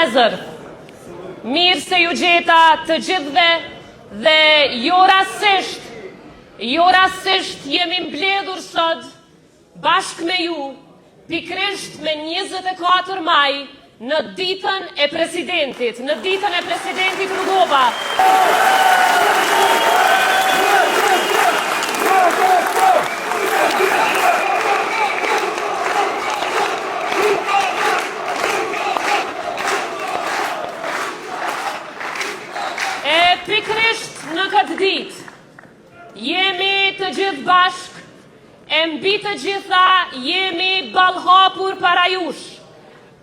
vlezër, mirë se ju gjeta të gjithve dhe jo rasisht jemi mbledhur sot bashk me ju, pikrisht me 24 maj në ditën e presidentit, Rugova. Pikrisht në këtë ditë, jemi të gjithë bashk, e mbi të gjitha jemi ballhapur para jush,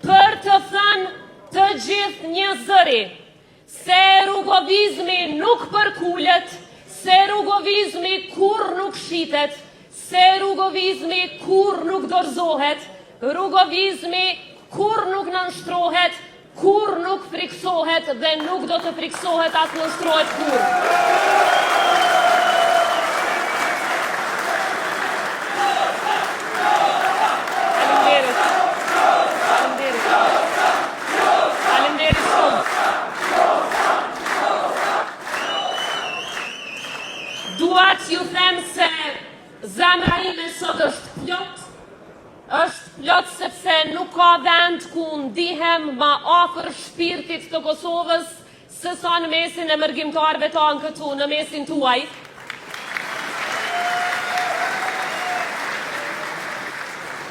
për të thënë të gjithë një zëri, se rrugovizmi nuk përkullet, se rrugovizmi kur nuk shitet, se rrugovizmi kur nuk dorëzohet, rrugovizmi kur nuk nënshtrohet, kur nuk friksohet dhe nuk do të friksohet as nënshtrohet kur. Faleminderit shumë. Dua t'ju them se zemra ime sot është plot sepse nuk ka vend ku ndihem ma afër shpirtit të Kosovës se sa në mesin e mërgjimtarëve tanë këtu, në mesin tuaj.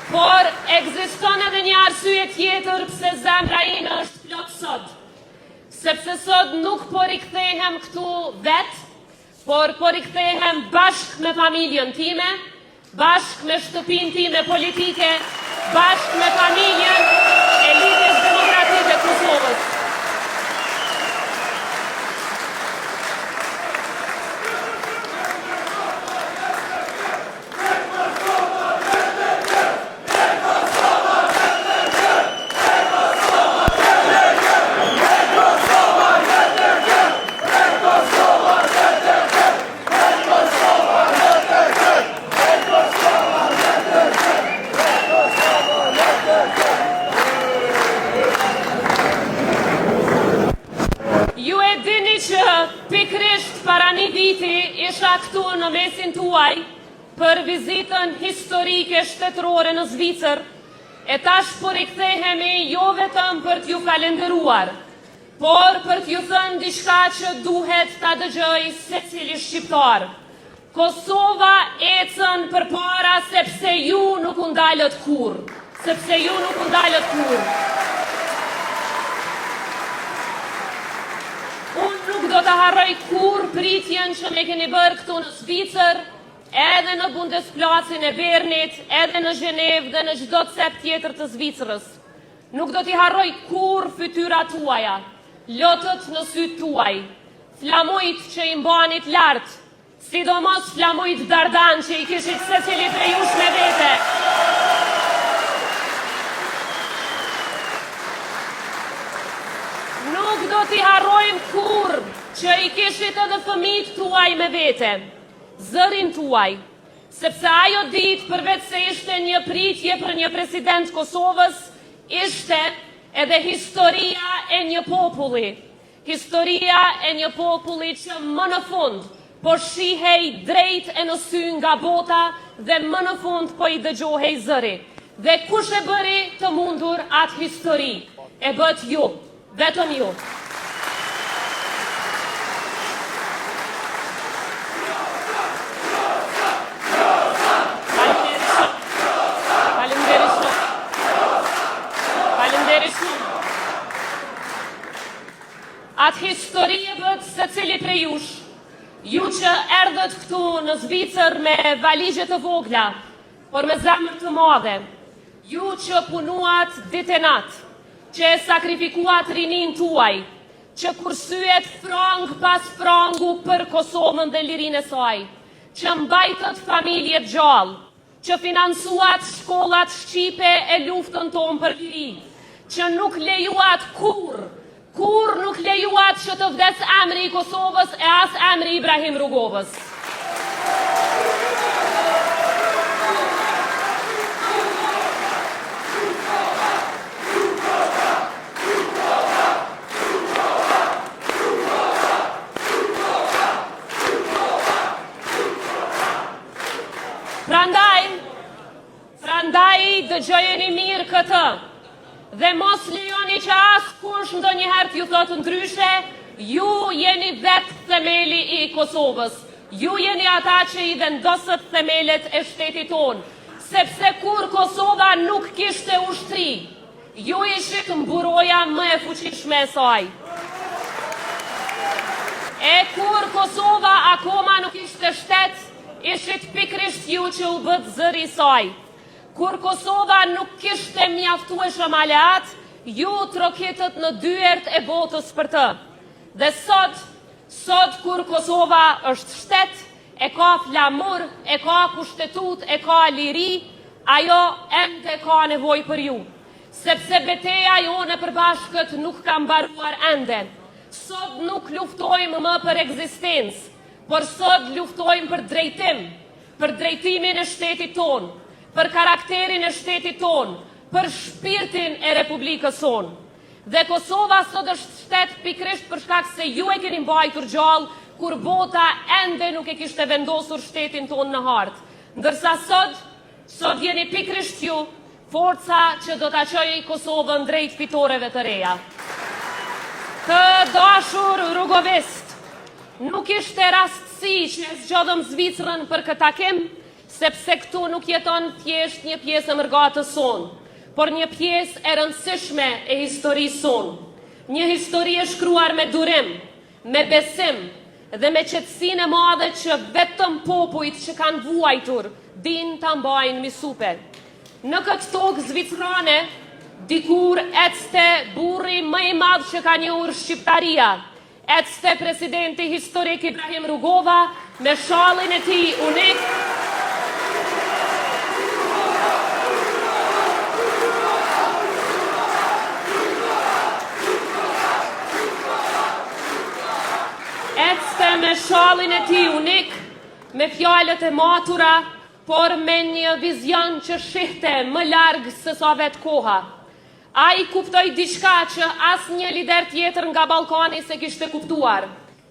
Por ekziston edhe një arsye tjetër pse zemra ime është plot sot. Sepse sot nuk po rikthehem këtu vetë, por po rikthehem bashk me familjen time, bashk me shtëpinë time politike, bashk me familjen e Lidhjes Demokratike të Kosovës. Pikrisht para një viti isha këtu në mesin tuaj për vizitën historike shtetërore në Zvicër, e tash po rikthehemi jo vetëm për t'ju falenderuar, por për t'ju thënë diçka që duhet ta dëgjoj secili shqiptar. Kosova ecën përpara sepse ju nuk u ndalët kurrë. Nuk do të harroj kur pritjen që me keni bërë këtu në Zvicër, edhe në Bundesplatsin e Bernit, edhe në Zhenevë dhe në çdo cep tjetër të Zvicrës. Nuk do t'i harroj kur fytyrat tuaja, lotët në sytë tuaj, flamujt që i mbanit lartë, sidomos flamujt Dardan që i kishit secili prej jush me vete. Nuk do t'i harrojmë kur që i kishit edhe fëmijët tuaj me vete, zërin tuaj, sepse ajo ditë përveç se ishte një pritje për një president Kosovës, ishte edhe historia e një populli. Historia e një populli që më në fund po shihej drejt e në sy nga bota dhe më në fund po i dëgjohej zëri. Dhe kush e bëri të mundur atë histori? E bët ju, vetëm ju. Atë histori e bët se cili prej jush, ju që erdhët këtu në Zvicër me valigje të vogla, por me zemër të madhe, ju që punuat ditë e natë, që e sakrifikuat rinin tuaj, që kursyet frang pas frangu për Kosovën dhe lirinë e saj, që mbajtët familjet gjallë, që finansuat shkollat shqipe e luftën tonë për liri, që nuk lejuat kur nuk lejuat që të vdes emri i Kosovës e as emri Ibrahim Rugovës. dëgjojeni mirë këtë dhe mos lejoni që askush ndonjëherë t'ju thotë ndryshe, ju jeni vetë themeli i Kosovës. Ju jeni ata që i vendosët themelet e shtetit tonë, sepse kur Kosova nuk kishte ushtri, ju ishit mburoja më e fuqishme e saj. E kur Kosova akoma nuk ishte shtet, ishit pikrisht ju që u bët zëri i saj. Kur Kosova nuk kishte mjaftueshëm aleat, ju trokitët në dyert e botës për të. Dhe sot kur Kosova është shtet, e ka flamur, e ka kushtetut, e ka liri, ajo ende ka nevoj për ju. Sepse beteja jone e përbashkët nuk ka mbaruar ende. Sot nuk luftojmë më për ekzistencë, por sot luftojmë për drejtim, për drejtimin e shtetit tonë, për karakterin e shtetit tonë, për shpirtin e Republikës tonë. Dhe Kosova sot është shtet pikrisht për shkak se ju e keni mbajtur gjallë kur bota ende nuk e kishte vendosur shtetin tonë në hartë. Ndërsa sot jeni pikrisht ju forca që do ta çojë Kosovën drejt fitoreve të reja. Të dashur rrugovist, nuk ishte rastësi që e zgjodhëm Zvicrën për këtë takim, sepse këtu nuk jeton thjesht një pjesë e mërgatës sonë, por një pjesë e rëndësishme e historisë sonë. Një histori e shkruar me durim, me besim dhe me qetësinë e madhe që vetëm popujt që kanë vuajtur din ta mbajnë misupe. Në këtë tokë zvicrane, dikur ecste burri më i madh që ka njohur shqiptaria, ecste presidenti historik Ibrahim Rugova me shallin e tij unik. Ecste me shallin e tij unik, me fjalët e matura, por me një vizion që shihte më larg se sa vetë koha. Ai kuptoi diçka që asnjë lider tjetër nga Ballkani se kishte kuptuar,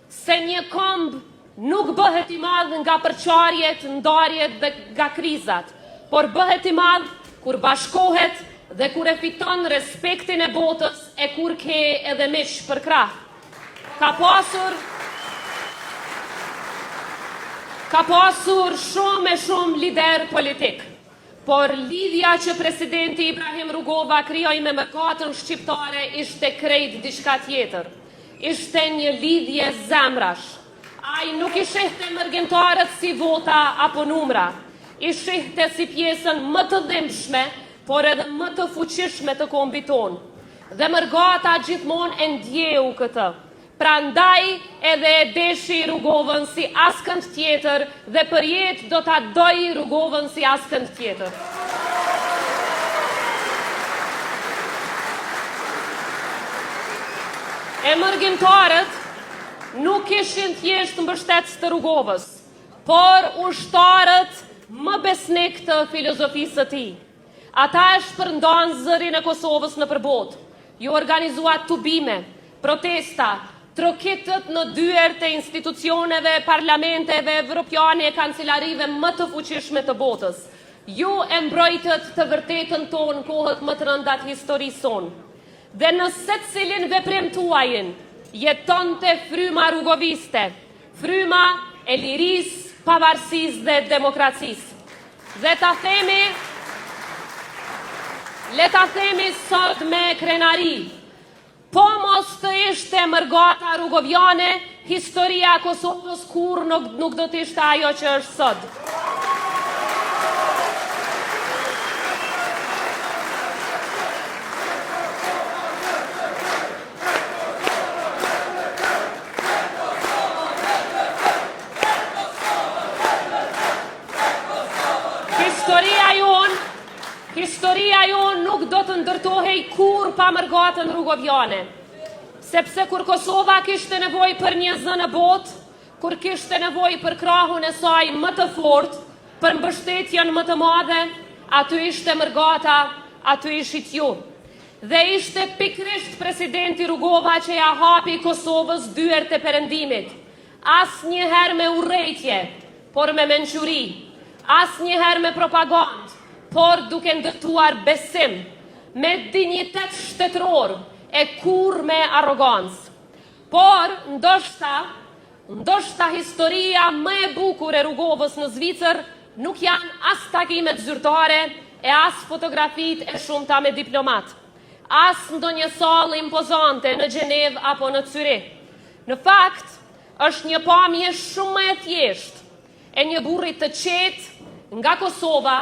se një këmbë nuk bëhet i madh nga përçarjet, ndarjet dhe nga krizat, por bëhet i madh kur bashkohet dhe kur e fiton respektin e botës e kur ke edhe miq për krah. Ka pasur shumë lider politik, por lidhja që presidenti Ibrahim Rugova krijoi me mëkatën shqiptare ishte krejt diçka tjetër. Ishte një lidhje zemrash. Ai nuk i shihte mërgjimtarët si vota apo numra. I shihte si pjesën më të dhimbshme, por edhe më të fuqishme të kombit tonë. Dhe mërgata gjithmonë e ndjeu këtë. Prandaj edhe e deshi Rugovën si askënd tjetër dhe për jetë do ta doj Rugovën si askënd tjetër. E mërgjimtarët nuk ishin thjesht mbështetës të Rugovës, por ushtarët më besnik të filozofisë të tij. Ata e shpërndan zërin e Kosovës në përbot, ju organizuat tubime, protesta, trokitët në dyert e institucioneve, parlamenteve, evropiane e kancelarive më të fuqishme të botës. Ju e mbrojtët të vërtetën tonë kohët më të rëndat historisë sonë. Dhe në secilin veprim tuajin, jetonte fryma rugoviste, fryma e lirisë, pavarësisë dhe demokracisë. Dhe le ta themi sot me krenari, po mos të ishte mërgata rugoviane, historia e Kosovës kur nuk do të ishte ajo që është sot. Historia jonë nuk do të ndërtohej kur pa mërgatën rugoviane, sepse kur Kosova kishte nevoj për një zë në botë, kur kishte nevoj për krahun e saj më të fortë, për mbështetjen më të madhe, aty ishte mërgata, aty ishit ju. Dhe ishte pikrisht presidenti Rugova që ja hapi Kosovës dyert e perëndimit, asnjëherë me urrejtje, por me mençuri, asnjëherë me propagandë, por duke ndërtuar besim, me dinjitet shtetëror e kur me arrogancë. Por, ndoshta historia më e bukur e Rugovës në Zvicër nuk janë as takimet zyrtare e as fotografit e shumta me diplomat, as ndonjë sallë impozante në Gjenev apo në Zyrich. Në fakt, është një pamje shumë e thjeshtë e një burrit të qetë nga Kosova,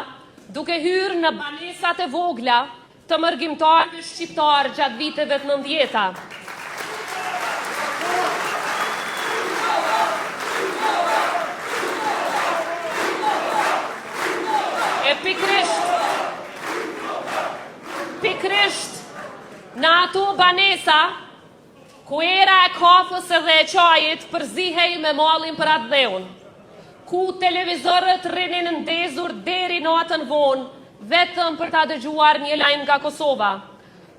duke hyrë në banesat e vogla të mërgjimtarëve shqiptar gjatë viteve të 90-ta. E pikrisht në ato banesa, ku era e kafës edhe e qajit përzihej me mallin për atë dheun, ku televizorët rinin ndezur deri natën vonë, vetëm për ta dëgjuar një lajm nga Kosova,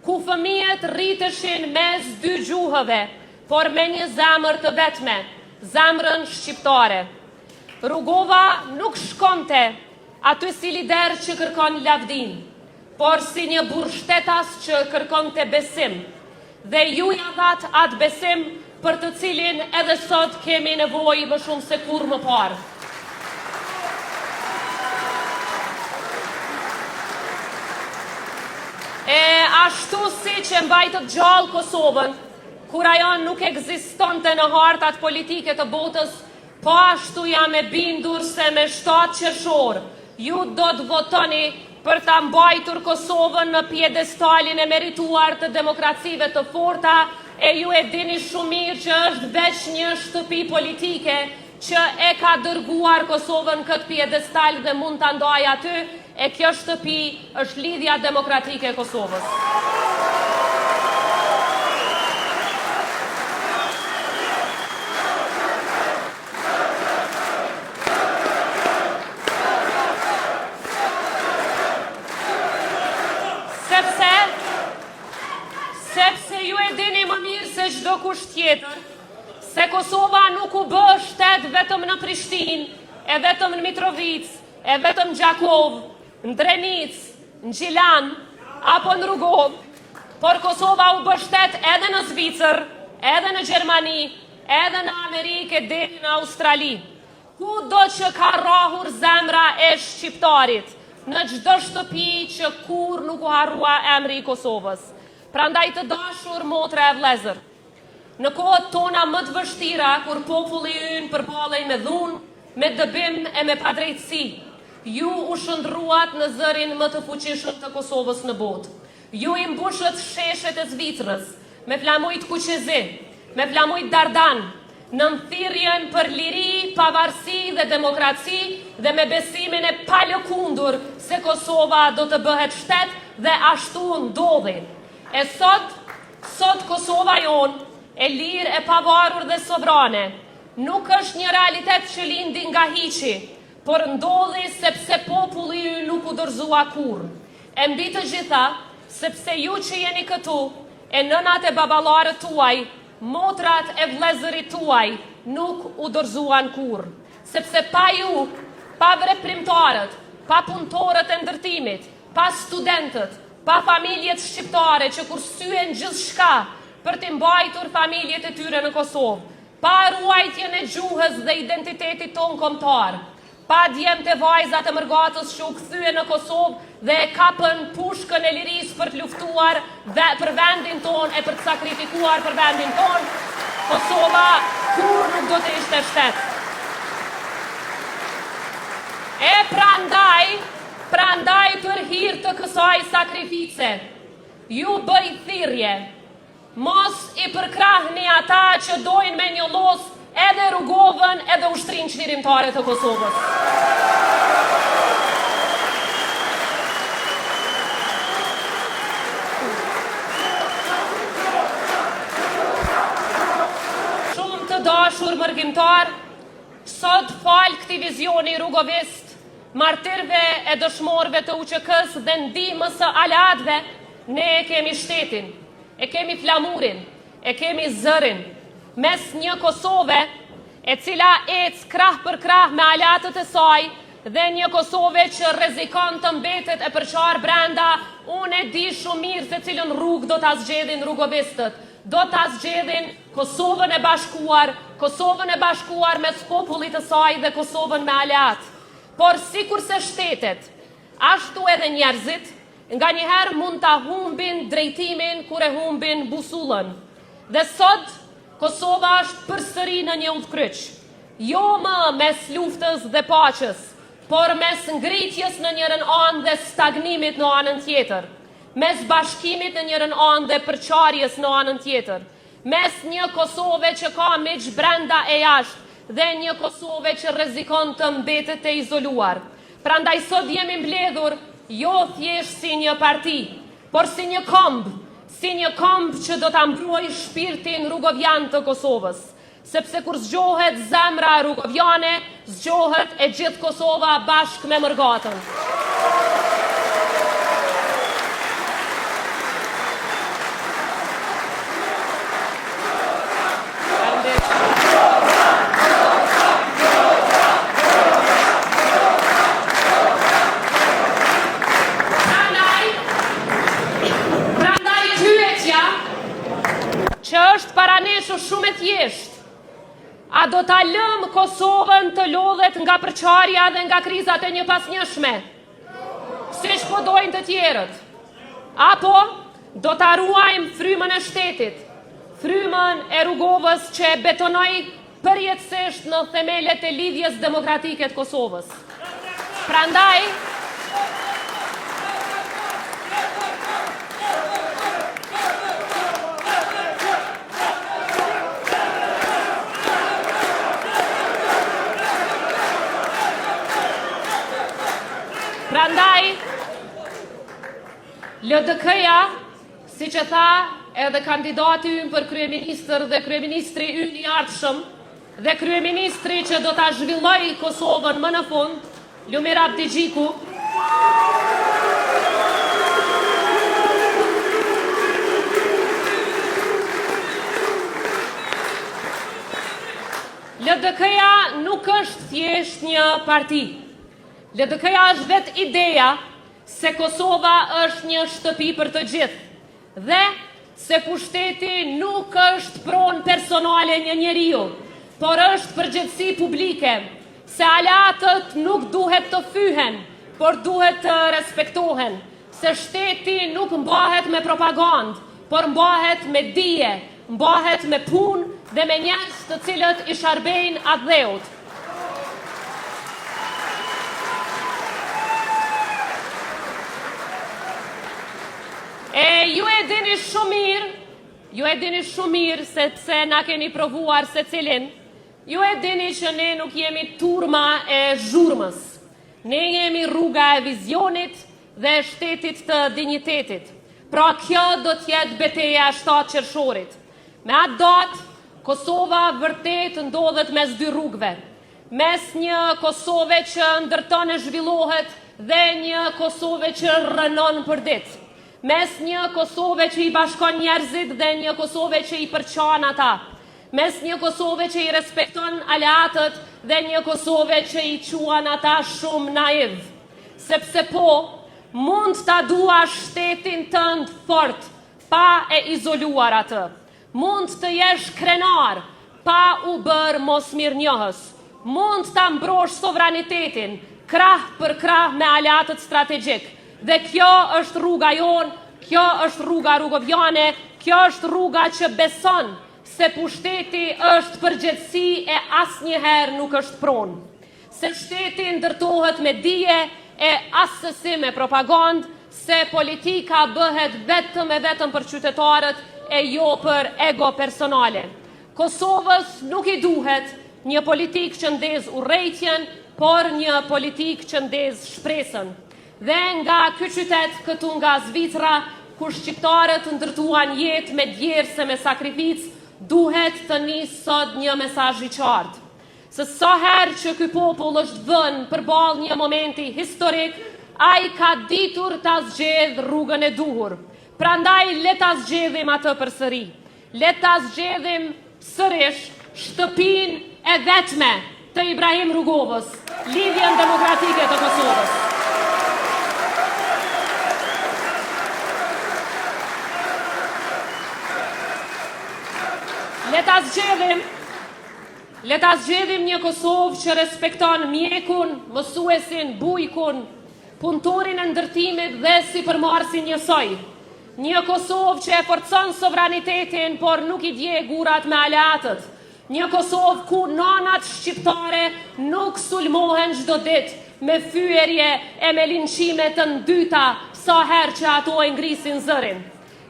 ku fëmijët rriteshin mes dy gjuhëve, por me një zemër të vetme, zemrën shqiptare. Rugova nuk shkonte aty si lider që kërkon lavdin, por si një burr shtetas që kërkonte besim, dhe ju ja dhat atë besim për të cilin edhe sot kemi nevojë më shumë se kur më parë. E ashtu si që mbajtët gjallë Kosovën, kur ajo nuk ekzistonte në hartat politike të botës, po ashtu jam e bindur se me 7 qershor ju do të votoni për ta mbajtur Kosovën në pjedestalin e merituar të demokracive të forta, e ju e dini shumë mirë që është veç një shtëpi politike që e ka dërguar Kosovën këtë pjedestal dhe mund të ndaj aty, e kjo shtëpi është Lidhja Demokratike e Kosovës. Sepse ju e dini më mirë se çdo kush tjetër, se Kosova nuk u bë shtet vetëm në Prishtinë, e vetëm në Mitrovic, e vetëm në Gjakov, në Drenica, në Gjilan, apo në Rugov, por Kosova u bë shtet edhe në Zvicër, edhe në Gjermani, edhe në Amerikë, deri në Australi. Kudo që ka rrahur zemra e shqiptarit, në çdo shtëpi që kur nuk u harrua emri i Kosovës. Prandaj të dashur motra e vëllezër, në kohët tona më të vështira, kur populli ynë përballej me dhunë, me dëbim e me padrejtësi, ju u shndruat në zërin më të fuqishëm të Kosovës në botë. Ju i mbushët sheshet e Zvicrës, me flamujt Kuqezi, me flamujt Dardan, në thirrjen për liri, pavarësi dhe demokraci, dhe me besimin e palëkundur se Kosova do të bëhet shtet, dhe ashtu ndodhi. E sot Kosova jonë, e lirë, e pavarur dhe sovrane, nuk është një realitet që lindi nga hiqi, por ndodhi sepse populli ju nuk u dorëzua kurrë. E mbi të gjitha, sepse ju që jeni këtu, e nënat e baballarët tuaj, motrat e vëllezërit tuaj, nuk u dorëzuan kurrë. Sepse pa ju, pa veprimtarët, pa punëtorët e ndërtimit, pa studentët, pa familjet shqiptare që kursyen gjithçka për të mbajtur familjet e tyre në Kosovë, pa ruajtjen e gjuhës dhe identitetit ton kombëtar, pa djemtë e vajzat e mërgatës që u kthyen në Kosovë dhe e kapën pushkën e lirisë për të luftuar për vendin ton e për të sakrifikuar për vendin ton, Kosova kur nuk do të ishte shtet. E prandaj për hir të kësaj sakrifice, ju bëj thirrje, mos i përkrahni ata që dojnë me një los edhe Rugovën edhe ushtrinë çlirimtare të Kosovës. Shumë të dashur mërgjimtar, sot fal këtij vizioni rugovist, martirëve e dëshmorëve të UÇK-s dhe ndihmës së aleatëve, ne e kemi shtetin, e kemi flamurin, e kemi zërin, mes një Kosove e cila ec krah për krah me aleatët e saj dhe një Kosovë që rrezikon të mbetet e përqar brenda. Unë e di shumë mirë se cilën rrugë do ta zgjedhin rrugobistët. Do ta zgjedhin Kosovën e bashkuar mes popullit të saj dhe Kosovën me aleat. Por sikurse shtetet, ashtu edhe njerëzit, nga njëherë mund ta humbin drejtimin kur e humbin busullën. Dhe sot Kosova është përsëri në një udhkryq. Jo më mes luftës dhe paqes, por mes ngritjes në njërin anë dhe stagnimit në anën tjetër. Mes bashkimit në njërin anë dhe përqarjes në anën tjetër. Mes një Kosove që ka miq brenda e jashtë dhe një Kosove që rrezikon të mbetet e izoluar. Prandaj sot jemi mbledhur jo thjesht si një parti, por si një këmbë që do ta mbrojë shpirtin rrugovian të Kosovës. Sepse kur zgjohet zemra rrugoviane, zgjohet e gjithë Kosova bashkë me mërgatën. Prandaj pyetja që është para nesh shumë e thjeshtë. A do ta lëm Kosovën të lodhet nga përqarja dhe nga krizat e njëpasnjëshme, siç po dojnë të tjerët? Apo do ta ruajmë frymën e shtetit, frymën e Rrugovës që e betonoi përjetësisht në themelet e lidhjes demokratike të Kosovës? Prandaj LDK-ja, si që tha edhe kandidati ynë për kryeministër dhe kryeministri ynë i ardhshëm dhe kryeministri që do ta zhvilloj Kosovën më në fund, Lumir Abdigjiku, LDK-ja nuk është thjesht një parti. LDK-ja është vetë ideja se Kosova është një shtëpi për të gjithë dhe se pushteti nuk është pronë personale një njeriu, por është përgjegjësi publike, se aleatët nuk duhet të fyhen, por duhet të respektohen, se shteti nuk mbahet me propagandë, por mbahet me dije, mbahet me punë dhe me njerëz të cilët i sharbejnë atë dheut. Ju e dini shumë mirë, sepse na keni provuar secilin. Ju e dini që ne nuk jemi turma e zhurmës. Ne jemi rruga e vizionit dhe shtetit të dinjitetit. Pra kjo do t'jetë betejë 7 qershorit. Me atë datë, Kosova vërtet ndodhet mes dy rrugëve. Mes një Kosove që ndërton e zhvillohet dhe një Kosove që rrënon për ditë. Mes një Kosove që i bashkon njerëzit dhe një Kosove që i përqan ata. Mes një Kosove që i respekton aleatët dhe një Kosove që i quan ata shumë naiv. Sepse mund ta dua shtetin tënd fort, pa e izoluar atë. Mund të jesh krenar, pa u bërë mos mirënjohës. Mund ta mbrosh sovranitetin, krah për krah me aleatët strategjik. Dhe kjo është rruga jonë, kjo është rruga rrugoviane, kjo është rruga që beson se pushteti është përgjegjësi e asnjëherë nuk është pronë. Se shteti ndërtohet me dije e asësi me propagandë, se politika bëhet vetëm për qytetarët e jo për ego personale. Kosovës nuk i duhet një politikë që ndez urrejtjen, por një politikë që ndez shpresën. Dhe nga ky qytet këtu nga Zvicra, ku shqiptarët ndërtuan jetë me djerse me sakrificë, duhet të nisë sot një mesazh i qartë. Se sa herë që ky popull është vënë përballë një momenti historik, ai ka ditur ta zgjedhë rrugën e duhur. Prandaj le ta zgjedhim atë përsëri. Le ta zgjedhim sërish shtëpinë e vetme të Ibrahim Rrugovës. lidhjen demokratike të Kosovës. Le ta zgjedhim një Kosovë që respekton mjekun, mësuesin, bujkun, punëtorin e ndërtimit dhe sipërmarrësin njësoj. Një Kosovë që e forcon sovranitetin, por nuk I dje gurat me aleatët. Një Kosovë ku nanat shqiptare nuk sulmohen çdo ditë me fyerje e me linçime të ndyta sa herë që ato e ngrisin zërin.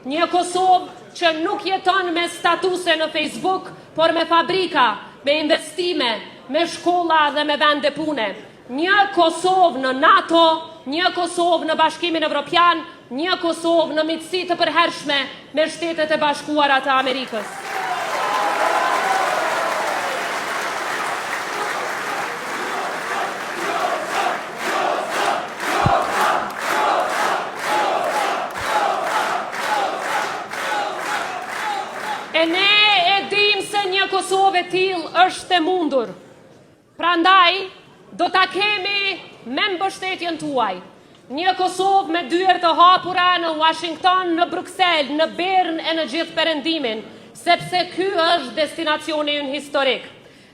Një Kosovë që nuk jeton me statuse në Facebook, por me fabrika, me investime, me shkolla dhe me vende pune. Një Kosovë në NATO, një Kosovë në Bashkimin Evropian, një Kosovë në miqësi të përhershme me Shtetet e Bashkuara të Amerikës. E ne e dim se një Kosovë e tillë është e mundur. Prandaj, do ta kemi me mbështetjen tuaj. Një Kosovë me dyert të hapura në Washington, në Bruxelles, në Bern e në gjithë perëndimin, sepse ky është destinacioni ynë historik.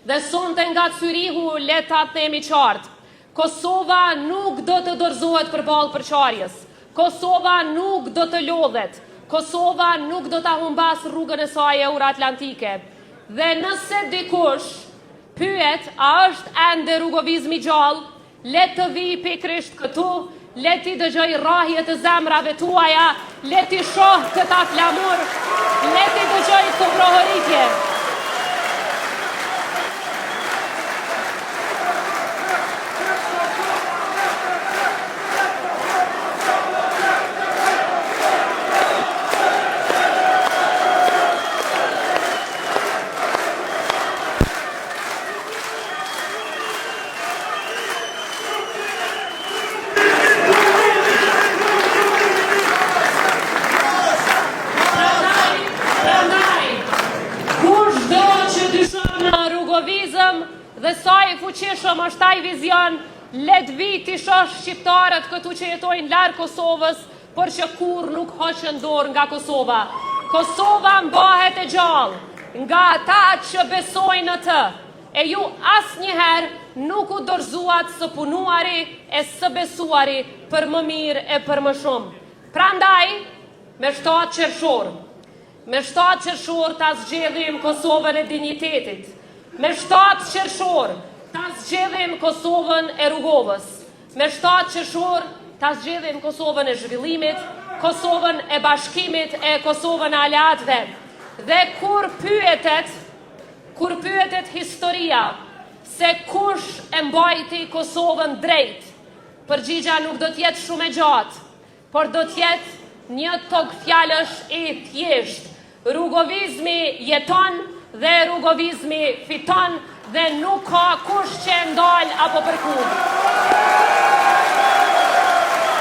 Dhe sonte nga Cyrihu le ta themi qartë. Kosova nuk do të dorëzohet përballë përçarjes. Kosova nuk do të lodhet. Kosova nuk do ta humbas rrugën e saj euroatlantike. Dhe nëse dikush pyet a është ende rrugovizmi gjallë, le të vi pikrisht këtu, le ti dëgjoj rrahje të zemrave tuaja, le ti shoh këta flamur, le ti dëgjoj kohrohëritje. Dhe sa I fuqishëm është ai vizion, let vi ti shoh shqiptarët këtu që jetojnë larg Kosovës, por që kur nuk hoqën dorë nga Kosova. Kosova mbahet e gjallë nga ata që besojnë në të, e ju asnjëherë nuk u dorëzuat së punuari e së besuari për më mirë e për më shumë. Prandaj, me 7 qershor ta zgjedhim Kosovën e dinjitetit. Me 7 qershor ta zgjedhim Kosovën e rrugovës. Me 7 qershor ta zgjedhim Kosovën e zhvillimit, Kosovën e bashkimit e Kosovën e aleatëve. Dhe kur pyetet historia se kush e mbajti Kosovën drejt, përgjigja nuk do t'jetë shumë e gjatë, por do t'jetë një tokë fjalësh I thjesht. Rrugovizmi jeton dhe rrugovizmi fiton dhe nuk ka kush që e ndal apo përkund.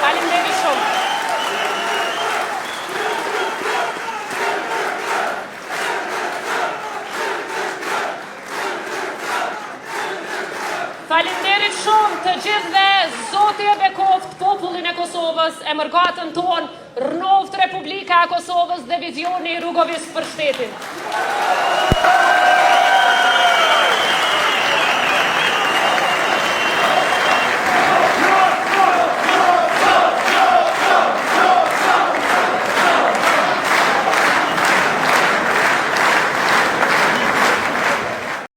Faleminderit shumë. Faleminderit shumë të gjithëve, Zoti e bekoft popullin e Kosovës, e mërgatën tonë, rënoft Republika e Kosovës dhe vizioni rrugovis për shtetin.